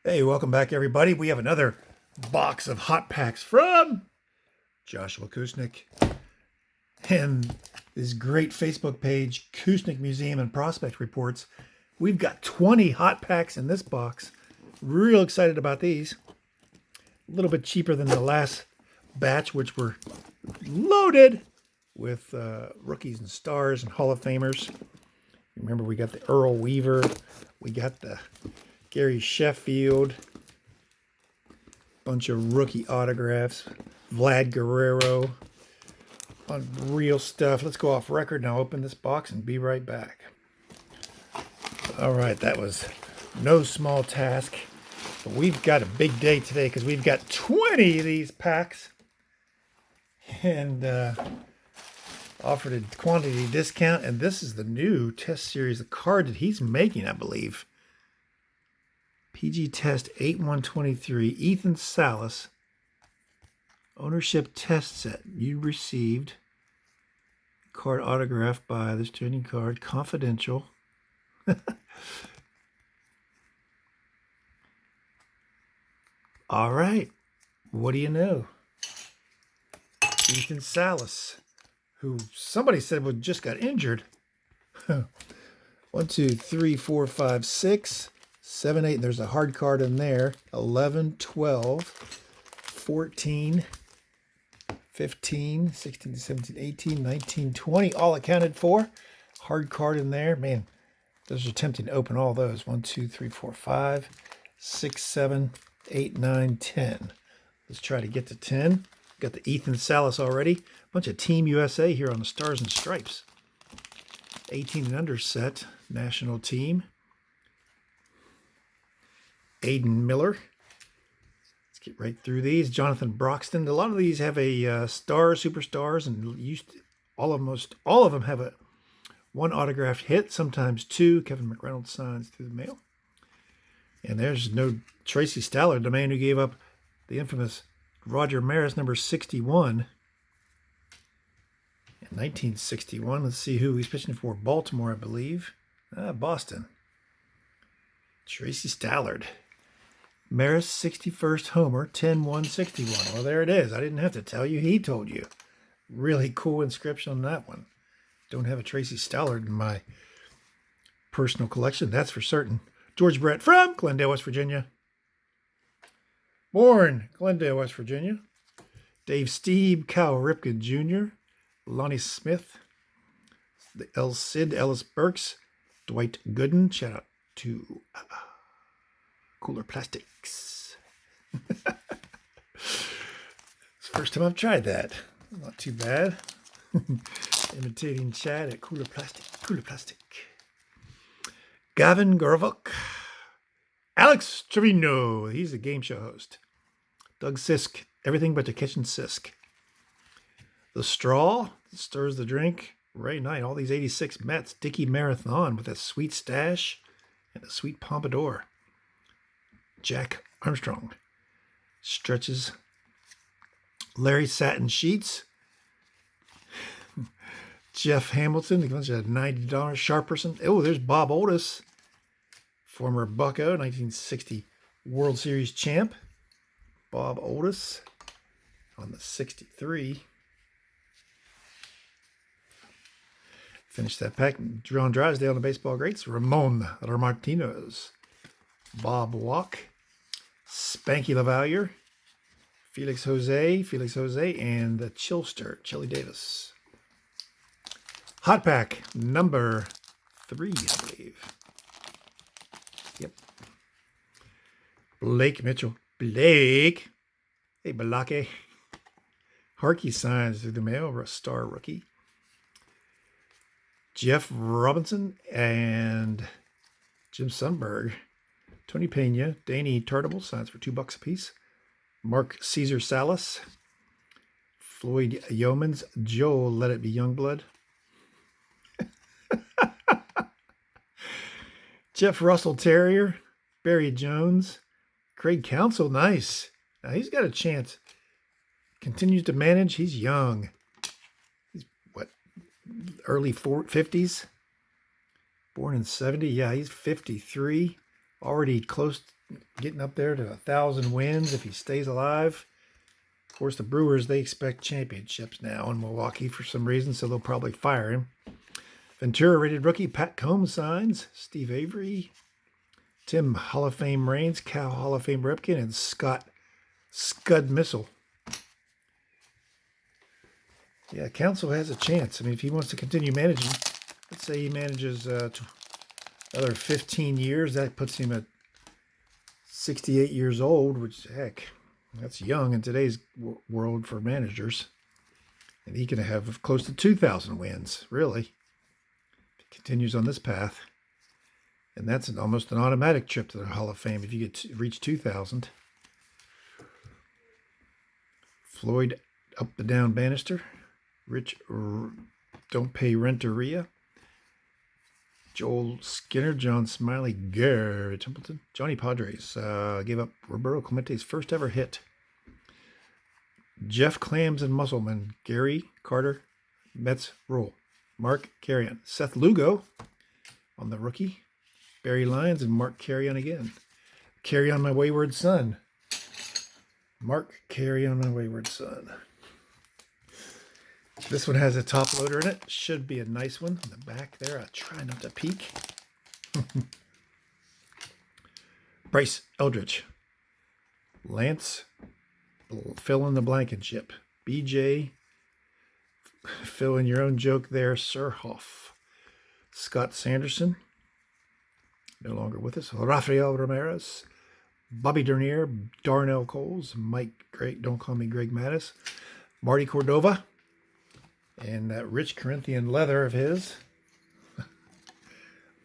Hey, welcome back, everybody. We have another box of hot packs from Joshua Kusnick and this great Facebook page, Kusnick Museum and Prospect Reports. We've got 20 hot packs in this box. Real excited about these. A little bit cheaper than the last batch, which were loaded with rookies and stars and Hall of Famers. Remember, we got the Earl Weaver. We got the Gary Sheffield, bunch of rookie autographs, Vlad Guerrero, unreal stuff. Let's go off record now, open this box and be right back. All right, that was no small task, but we've got a big day today because we've got 20 of these packs and offered a quantity discount, and this is the new test series, the card that he's making, I believe. PG Test 8123, Ethan Salas, ownership test set. You received card autographed by this trading card, confidential. All right, what do you know? Ethan Salas, who somebody said just got injured. 1, 2, 3, 4, 5, 6. 7, 8, and there's a hard card in there. 11, 12, 14, 15, 16, 17, 18, 19, 20, all accounted for. Hard card in there. Man, those are tempting to open all those. 1, 2, 3, 4, 5, 6, 7, 8, 9, 10. Let's try to get to 10. Got the Ethan Salas already. Bunch of Team USA here on the Stars and Stripes. 18 and under set, national team. Aiden Miller. Let's get right through these. Jonathan Broxton. A lot of these have a star, superstars, and almost all of them have one autographed hit, sometimes two. Kevin McReynolds signs through the mail. And there's no Tracy Stallard, the man who gave up the infamous Roger Maris number 61 in 1961. Let's see who he's pitching for. Baltimore, I believe. Boston. Tracy Stallard. Maris 61st homer, 10-1-61. Well, there it is. I didn't have to tell you. He told you. Really cool inscription on that one. Don't have a Tracy Stallard in my personal collection, that's for certain. George Brett from Glendale, West Virginia. Born Glendale, West Virginia. Dave Steeb, Cal Ripken Jr., Lonnie Smith, the Sid Ellis Burks, Dwight Gooden. Shout out to Cooler Plastics. It's the first time I've tried that. Not too bad. Imitating Chad at Cooler Plastic. Gavin Gorvuk. Alex Trevino. He's a game show host. Doug Sisk. Everything but the kitchen Sisk. The Straw. Stirs the drink. Ray Knight. All these 86 Mets. Dickie Marathon with a sweet stash and a sweet pompadour. Jack Armstrong. Stretches. Larry Satin Sheets. Jeff Hamilton. A bunch of $90 Sharperson. Oh, there's Bob Otis. Former Bucko, 1960 World Series champ. Bob Otis on the 63. Finish that pack. John Drysdale on the baseball greats. Ramon Martinez. Bob Walk. Spanky LaValliere. Felix Jose, and the Chillster, Chili Davis. Hot pack number 3, I believe. Yep. Blake Mitchell. Blake. Hey, Balake. Harkey signs through the mail, a star rookie. Jeff Robinson and Jim Sundberg. Tony Pena, Danny Tartable signs for $2 a piece. Mark Caesar Salas. Floyd Yeomans. Joe Let It Be Youngblood. Jeff Russell Terrier. Barry Jones. Craig Counsell. Nice. Now he's got a chance. Continues to manage. He's young. He's what? Early 50s. Born in 70. Yeah, he's 53. Already close getting up there to 1,000 wins if he stays alive. Of course, the Brewers, they expect championships now in Milwaukee for some reason, so they'll probably fire him. Ventura rated rookie, Pat Combs signs. Steve Avery, Tim Hall of Fame Reigns, Cal Hall of Fame Ripken, and Scott Scud Missile. Yeah, Council has a chance. I mean, if he wants to continue managing, let's say he manages another 15 years, that puts him at 68 years old, which, heck, that's young in today's world for managers. And he can have close to 2,000 wins, really, if he continues on this path. And that's almost an automatic trip to the Hall of Fame if you get to reach 2,000. Floyd up the down Bannister. Rich Don't Pay Renteria. Joel Skinner, John Smiley, Gary Templeton. Johnny Padres gave up Roberto Clemente's first ever hit. Jeff Clams and Musselman, Gary Carter, Mets Rule. Mark Carrion. Seth Lugo on the rookie. Barry Lyons and Mark Carrion again. Carry on my wayward son. Mark Carry on my wayward son. This one has a top loader in it. Should be a nice one. In the back there, I'll try not to peek. Bryce Eldridge. Lance, fill in the Blankenship. BJ, fill in your own joke there, Surhoff. Scott Sanderson, no longer with us. Rafael Ramirez. Bobby Dernier, Darnell Coles, Mike Greg, don't call me Greg Mattis. Marty Cordova. And that rich Corinthian leather of his.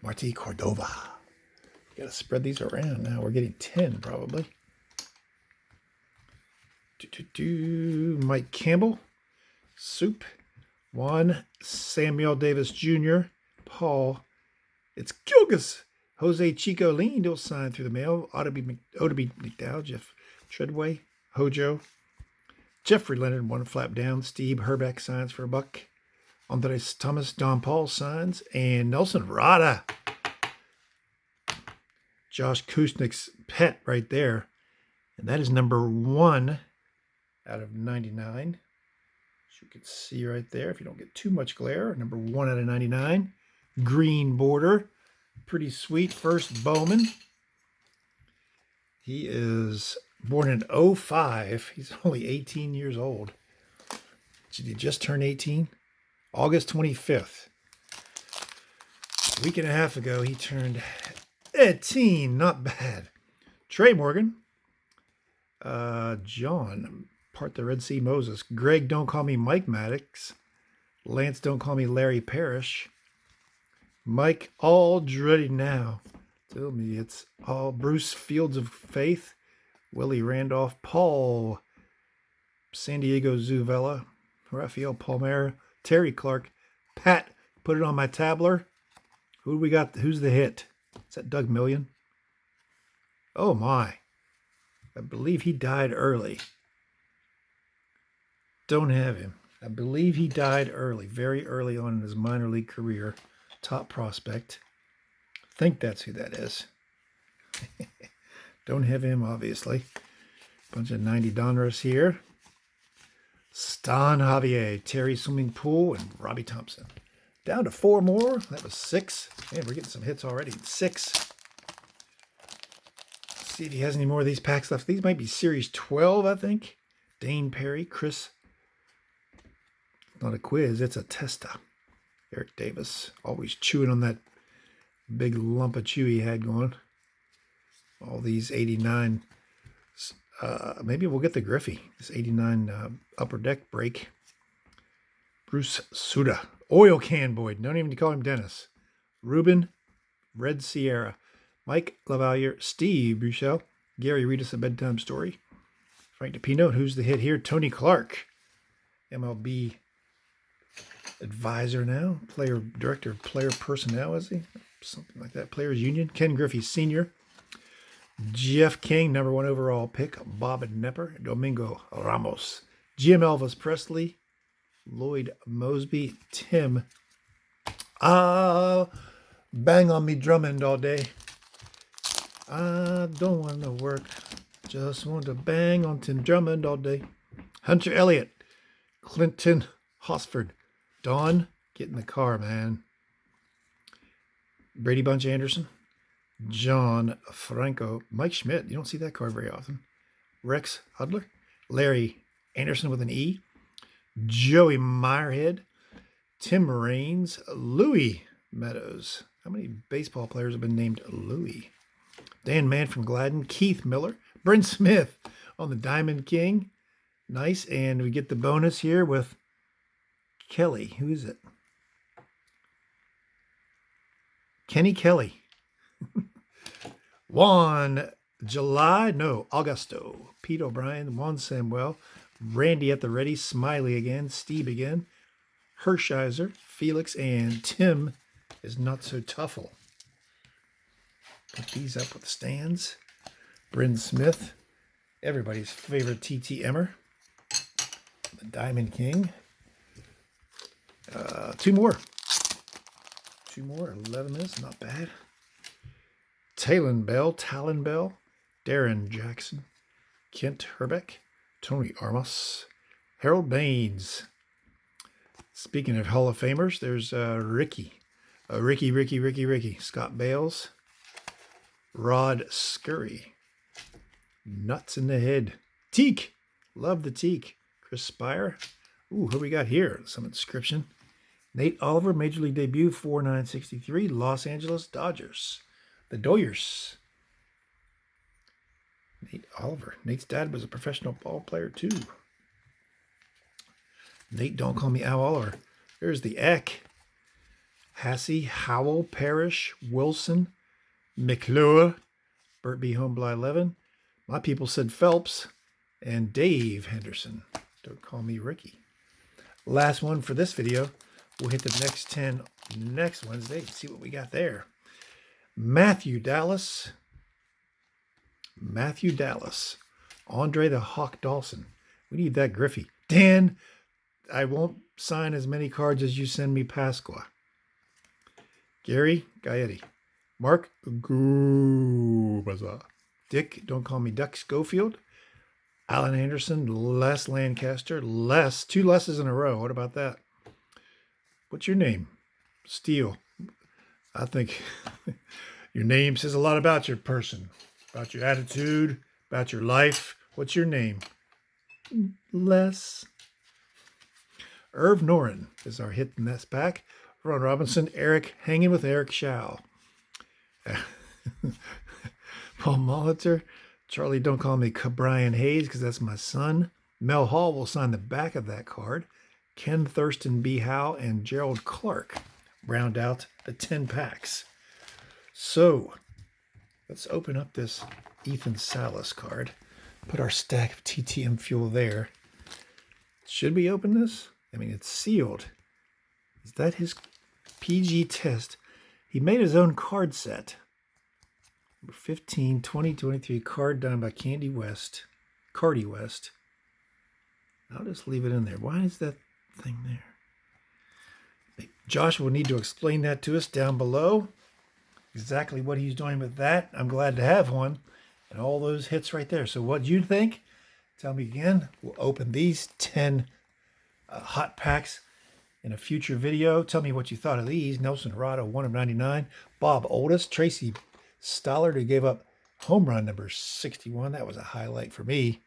Marty Cordova. Got to spread these around now. We're getting 10 probably. Mike Campbell. Soup. Juan Samuel Davis Jr. Paul. It's Gilgis. Jose Chico Lean. He'll sign through the mail. Otoby McDowell. Jeff Treadway. Hojo. Jeffrey Leonard, one flap down. Steve Herbeck signs for $1. Andres Thomas, Don Paul signs. And Nelson Rada. Josh Kusnick's pet right there. And that is number 1 out of 99. As you can see right there, if you don't get too much glare. Number 1 out of 99. Green border. Pretty sweet. First Bowman. He is born in 05. He's only 18 years old. Did he just turn 18? August 25th. A week and a half ago, he turned 18. Not bad. Trey Morgan. John, part the Red Sea Moses. Greg, don't call me Mike Maddox. Lance, don't call me Larry Parrish. Mike Aldridge now. Tell me it's all Bruce Fields of Faith. Willie Randolph, Paul, San Diego Zuvella, Rafael Palmera, Terry Clark, Pat, put it on my tabler. Who do we got? Who's the hit? Is that Doug Million? Oh my. I believe he died early. Don't have him. I believe he died early, very early on in his minor league career. Top prospect. I think that's who that is. Don't have him, obviously. Bunch of 90 Donruss here. Stan Javier, Terry Swimming Pool, and Robbie Thompson. Down to 4 more. That was 6. Man, we're getting some hits already. 6. Let's see if he has any more of these packs left. These might be Series 12, I think. Dane Perry, Chris. Not a quiz, it's a testa. Eric Davis, always chewing on that big lump of chew he had going. All these 89, maybe we'll get the Griffey. This 89 upper deck break. Bruce Suda. Oil Can Boyd. Don't even call him Dennis. Ruben. Red Sierra. Mike Lavalier. Steve Buchel. Gary, read us a bedtime story. Frank DePino. Who's the hit here? Tony Clark. MLB advisor now. Director of player personnel, is he? Something like that. Players Union. Ken Griffey Sr. Jeff King, number 1 overall pick. Bob Nepper. Domingo Ramos. Jim Elvis Presley. Lloyd Mosby. Tim. Bang on me Drummond all day. I don't want to work. Just want to bang on Tim Drummond all day. Hunter Elliott. Clinton Hosford. Dawn, get in the car, man. Brady Bunch Anderson. John Franco. Mike Schmidt. You don't see that card very often. Rex Hudler. Larry Anderson with an E. Joey Meyerhead. Tim Raines. Louis Meadows. How many baseball players have been named Louis? Dan Mann from Gladden. Keith Miller. Bryn Smith on the Diamond King. Nice. And we get the bonus here with Kelly. Who is it? Kenny Kelly. Augusto. Pete O'Brien. Juan Samuel. Randy at the ready. Smiley again. Steve again. Hershiser. Felix. And Tim is not so tuffle. Put these up with stands. Bryn Smith. Everybody's favorite TTMer. The Diamond King. Two more. 11 minutes, not bad. Talon Bell, Darren Jackson, Kent Herbeck, Tony Armas, Harold Baines. Speaking of Hall of Famers, there's Ricky. Ricky. Scott Bales, Rod Scurry, Nuts in the Head, Teak, love the Teak, Chris Spire. Ooh, who we got here? Some inscription. Nate Oliver, Major League debut, 4/9/63, Los Angeles Dodgers. The Doyers. Nate Oliver. Nate's dad was a professional ball player, too. Nate, don't call me Al Oliver. There's the Eck. Hassey, Howell, Parrish, Wilson, McClure, Burt B. Homebly 11. My people said Phelps. And Dave Henderson. Don't call me Ricky. Last one for this video. We'll hit the next 10 next Wednesday and see what we got there. Matthew Dallas. Andre the Hawk Dawson. We need that Griffey. Dan, I won't sign as many cards as you send me Pasqua. Gary Gaetti. Mark Gubaza. Dick, don't call me Duck Schofield. Alan Anderson. Les Lancaster. Les. 2 Les's in a row. What about that? What's your name? Steele. I think your name says a lot about your person, about your attitude, about your life. What's your name? Les. Irv Noren is our hit in this pack. Ron Robinson. Eric hanging with Eric Shaw. Paul Molitor. Charlie, don't call me Brian Hayes because that's my son. Mel Hall will sign the back of that card. Ken Thurston B. Howe and Gerald Clark round out the 10 packs. So let's open up this Ethan Salas card. Put our stack of TTM fuel there. Should we open this? I mean, it's sealed. Is that his PG test? He made his own card set. Number 15, 2023 card done by Cardi West. I'll just leave it in there. Why is that thing there? Josh will need to explain that to us down below. Exactly what he's doing with that. I'm glad to have one. And all those hits right there. So what do you think? Tell me again. We'll open these 10 hot packs in a future video. Tell me what you thought of these. Nelson Rado, 1/99. Bob Oldest. Tracy Stollard, who gave up home run number 61. That was a highlight for me.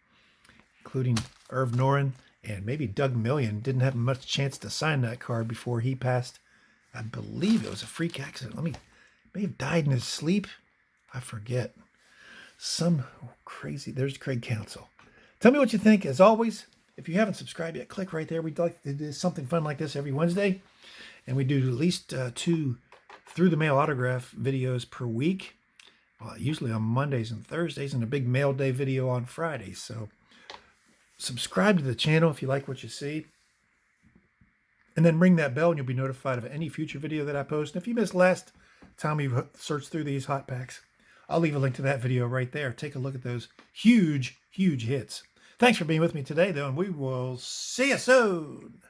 Including Irv Noren and maybe Doug Million. Didn't have much chance to sign that card before he passed. I believe it was a freak accident. May have died in his sleep. I forget. Some crazy. There's Craig Counsell. Tell me what you think. As always, if you haven't subscribed yet, click right there. We'd like to do something fun like this every Wednesday. And we do at least 2 through the mail autograph videos per week. Usually on Mondays and Thursdays, and a big mail day video on Fridays. So subscribe to the channel if you like what you see. And then ring that bell and you'll be notified of any future video that I post. And if you missed last time we searched through these hot packs, I'll leave a link to that video right there. Take a look at those huge hits. Thanks for being with me today, though, and we will see you soon.